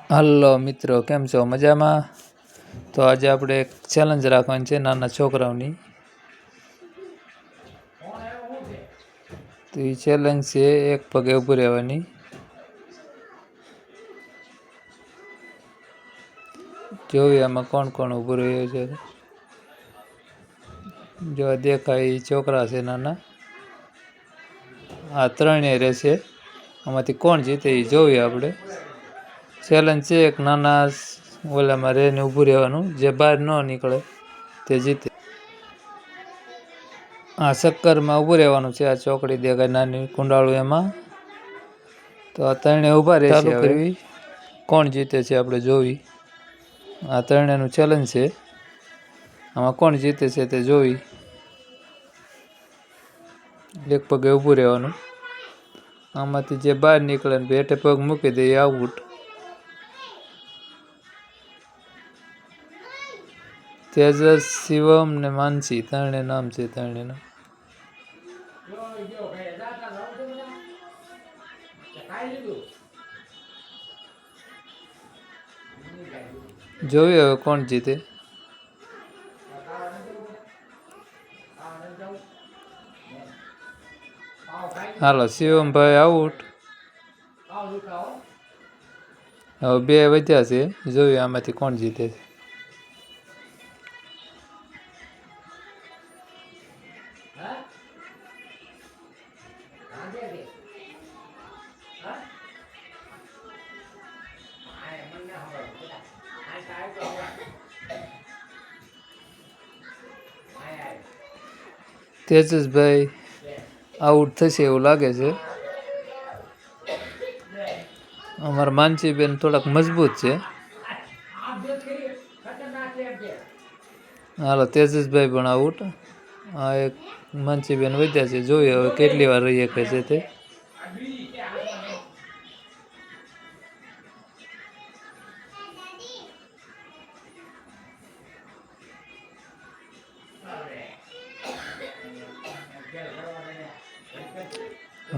Hello મિત્રો, કેમ છો? મજામાં? તો આજે આપણે એક ચેલેન્જ રાખવાની છે નાના છોકરાઓની. તો એ ચેલેન્જ છે એક પગે ઊભું રહેવાની. જોયું આમાં કોણ કોણ ઊભું રહ્યું છે. જો દેખાય છોકરા છે નાના. આ ત્રણેય રહેશે. આમાંથી કોણ જીતે એ જોઈએ આપણે. ચેલેન્જ છે એક નાના ઓલામાં રહીને ઊભું રહેવાનું, જે બહાર ન નીકળે તે જીતે. આ ચક્કરમાં ઊભું રહેવાનું છે. આ ચોકડી દેખાય નાની કુંડાળું એમાં. તો આ ત્રણે ઊભા રહેશે. કરવી કોણ જીતે છે આપણે જોવી. આ ત્રણેયનું ચેલેન્જ છે. આમાં કોણ જીતે છે તે જોવી. એક પગે ઊભું રહેવાનું. આમાંથી જે બહાર નીકળે ને બેઠે પગ મૂકી દે એ આઉટ. તેજસ, શિવમ ને માનસી ત્રણે નામ છે ત્રણેના. જોઈએ હવે કોણ જીતે. હાલો, શિવમભાઈ આઉટ. હવે બે વધ્યા છે. જોઈએ આમાંથી કોણ જીતે છે. તેજસભાઈ આઉટ થશે એવું લાગે છે. અમારા માનસીબેન થોડાક મજબૂત છે. હાલો, તેજસભાઈ પણ આઉટ. આ એક માનસીબેન વધ્યા છે. જોઈએ હવે કેટલી વાર રહી શકે છે તે.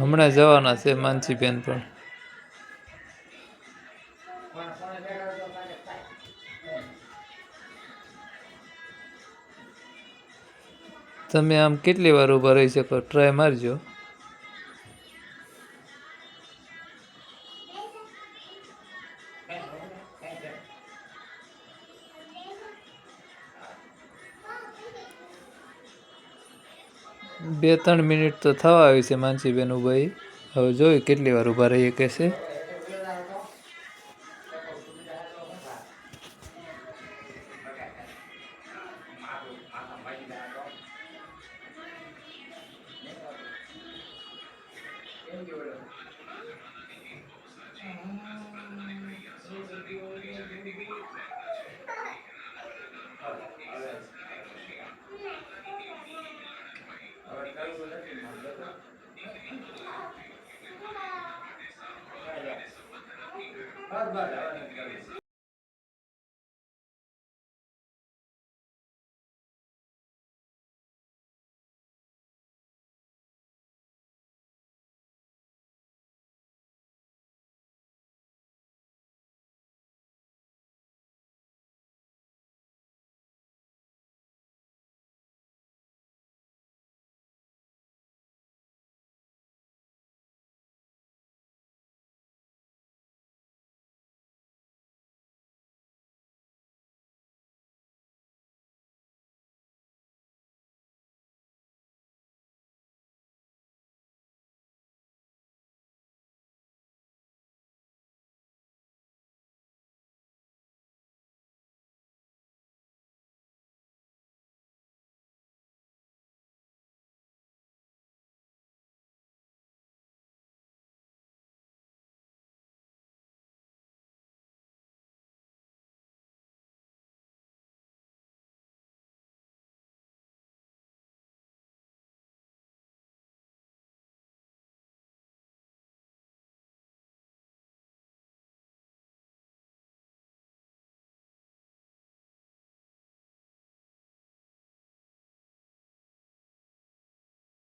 હમણાં જવાના છે માનસીબેન પણ. તમે આમ કેટલી વાર ઊભા રહી શકો ટ્રાય મારજો. બે 3 મિનિટ તો થવા આવી છે માનસીબેન ઊભા. હવે જોયું કેટલી વાર ઊભા રહી શકે છે.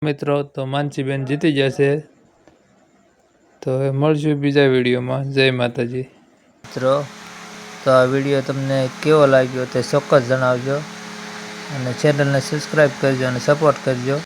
મિત્રો, તો માનસીબેન જીતી જશે. તો હવે મળશું બીજા વિડીયોમાં. જય માતાજી. મિત્રો તો આ વિડીયો તમને કેવો લાગ્યો તે ચોક્કસ જણાવજો અને ચેનલને સબસ્ક્રાઈબ કરજો અને સપોર્ટ કરજો.